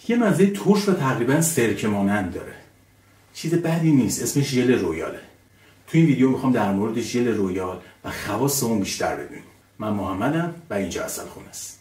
یه مزه ترش و تقریبا سرکه مانند داره. چیز بدی نیست، اسمش ژل رویاله. تو این ویدیو میخوام در مورد ژل رویال و خواص اون بیشتر بدونیم. من محمدم و اینجا عسلخونه است.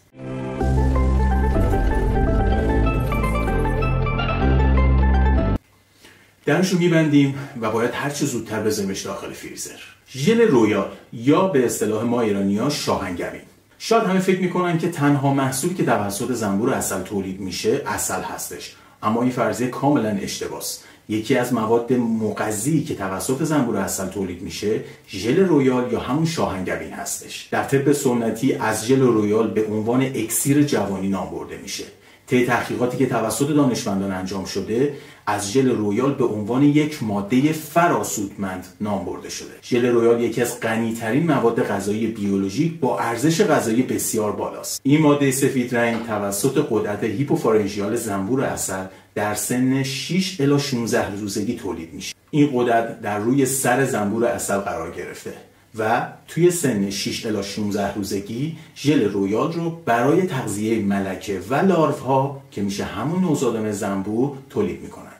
درشو میبندیم و باید هر چه زودتر بذاریمش داخل فریزر. ژل رویال یا به اصطلاح ما ایرانی‌ها شاهنگبین. شاید همه فکر میکنن که تنها محصولی که توسط زنبور عسل تولید میشه عسل هستش، اما این فرضیه کاملا اشتباهه. یکی از مواد مغذی که توسط زنبور عسل تولید میشه ژل رویال یا همون شاهنگبین هستش. در طب سنتی از ژل رویال به عنوان اکسیر جوانی نام برده میشه. طی تحقیقاتی که توسط دانشمندان انجام شده از ژل رویال به عنوان یک ماده فراسودمند نام برده شده. ژل رویال یکی از غنی‌ترین مواد غذایی بیولوژیک با ارزش غذایی بسیار بالاست. این ماده سفید رنگ توسط غدد هیپوفارنژیال زنبور عسل در سن 6 الی 16 روزگی تولید میشه. این غدد در روی سر زنبور عسل قرار گرفته و توی سن 6 الی 16 روزگی ژل رویال رو برای تغذیه ملکه و لاروها که میشه همون نوزادان زنبور تولید میکنن.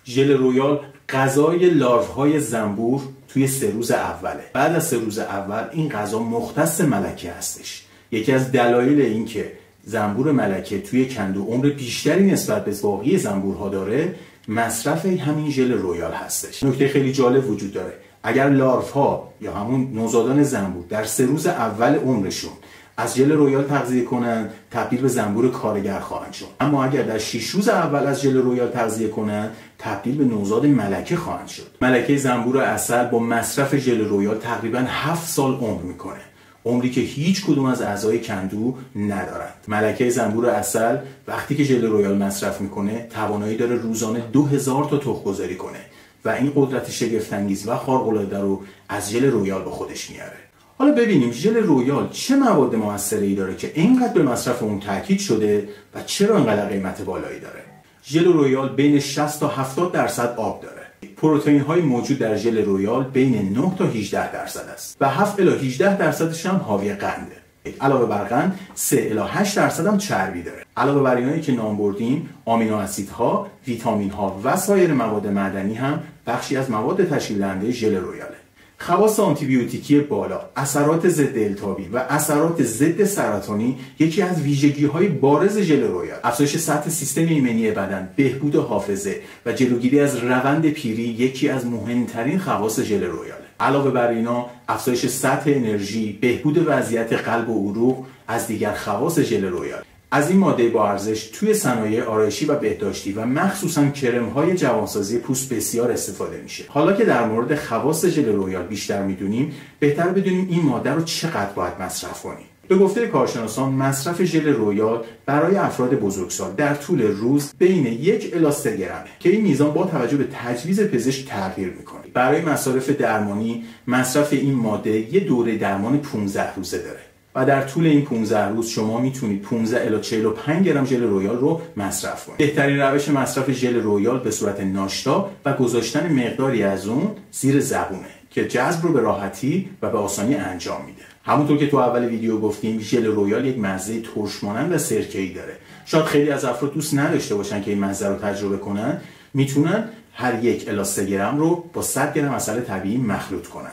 ژل رویال غذای لاروهای زنبور توی 3 روز اوله. بعد از 3 روز اول این غذا مختص ملکه هستش. یکی از دلایل این که زنبور ملکه توی کندو عمر بیشتری نسبت به باقی زنبورها داره مصرف همین ژل رویال هستش. نکته خیلی جالب وجود داره. اگر لاروها یا همون نوزادان زنبور در 3 روز اول عمرشون از ژل رویال تغذیه کنن تبدیل به زنبور کارگر خواهند شد، اما اگر در 6 روز اول از ژل رویال تغذیه کنن تبدیل به نوزاد ملکه خواهند شد. ملکه زنبور عسل با مصرف ژل رویال تقریبا 7 سال عمر میکنه، عمری که هیچ کدوم از اعضای کندو ندارند. ملکه زنبور عسل وقتی که ژل رویال مصرف میکنه توانایی داره روزانه 2000 تا تخم گذاری کنه و این قدرت شگفت‌انگیز و خارق‌العاده رو از ژل رویال به خودش میاره. حالا ببینیم ژل رویال چه مواد موثره‌ای داره که اینقدر به مصرف اون تاکید شده و چرا اینقدر قیمت بالایی داره. ژل رویال بین 60 تا 70% آب داره. پروتئین‌های موجود در ژل رویال بین 9 تا 18% است و 7 الی 18% هم حاوی قنده. علاوه بر قند 3 الی 8% هم چربی داره. علاوه بر اینایی که نام بردیم، آمینو اسیدها، ویتامین‌ها و سایر مواد معدنی هم بخشی از مواد تشکیل دهنده ژل رویاله. خواص آنتیبیوتیکی بالا، اثرات ضد التهابی و اثرات ضد سرطانی یکی از ویژگی‌های بارز ژل رویال. افزایش سطح سیستم ایمنی بدن، بهبود حافظه و جلوگیری از روند پیری یکی از مهمترین خواص ژل رویاله. علاوه بر اینا افزایش سطح انرژی، بهبود وضعیت قلب و عروق از دیگر خواص ژل رویال. از این ماده با ارزش توی صنایع آرایشی و بهداشتی و مخصوصا کرم‌های جوانسازی پوست بسیار استفاده میشه. حالا که در مورد خواص ژل رویال بیشتر میدونیم، بهتر بدونیم این ماده رو چقدر باید مصرف کنیم. به گفته کارشناسان مصرف ژل رویال برای افراد بزرگسال در طول روز بین 1 الی 3 گرمه که این میزان با توجه به تجویز پزشک تغییر میکنه. برای مصارف درمانی مصرف این ماده یه دوره درمان 15 روزه داره و در طول این 15 روز شما میتونید 15 الی 45 گرم ژل رویال رو مصرف کنید. بهترین روش مصرف ژل رویال به صورت ناشتا و گذاشتن مقداری از اون زیر زبونه که جذب رو به راحتی و به آسانی انجام میده. همونطور که تو اول ویدیو گفتیم ژل رویال یک مزه ترش مانند و سرکه‌ای داره. شاید خیلی از افراد دوست نداشته باشن که این مزه رو تجربه کنن، میتونن هر 1 الی 3 گرم رو با 100 گرم عسل طبیعی مخلوط کنن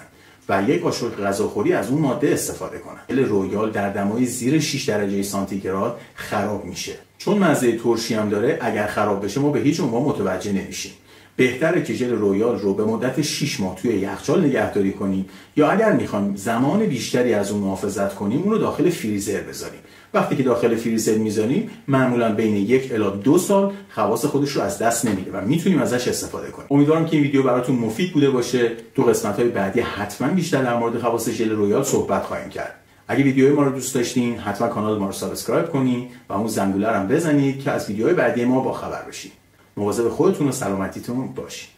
و یک قاشق غذاخوری از اون ماده استفاده کنن. ژل رویال در دمای زیر 6 درجه سانتیگراد خراب میشه. چون مزه ترشی هم داره، اگر خراب بشه ما به هیچ عنوان متوجه نمیشیم. بهتره که ژل رویال رو به مدت 6 ماه توی یخچال نگهداری کنیم یا اگر میخوایم زمان بیشتری از اون محافظت کنیم اون رو داخل فریزر بذاریم. وقتی که داخل فریزر میذاریم معمولا بین 1 الی 2 سال خواص خودش رو از دست نمیده و میتونیم ازش استفاده کنیم. امیدوارم که این ویدیو براتون مفید بوده باشه. تو قسمت‌های بعدی حتما بیشتر در مورد خواص ژل رویال صحبت خواهیم کرد. اگه ویدیوهای ما رو دوست داشتین حتما کانال ما رو سابسکرایب کنین و اون زنگوله رو هم بزنید که از ویدیوهای بعدی ما با خبر بشید. مواظب خودتون و سلامتیتون باشید.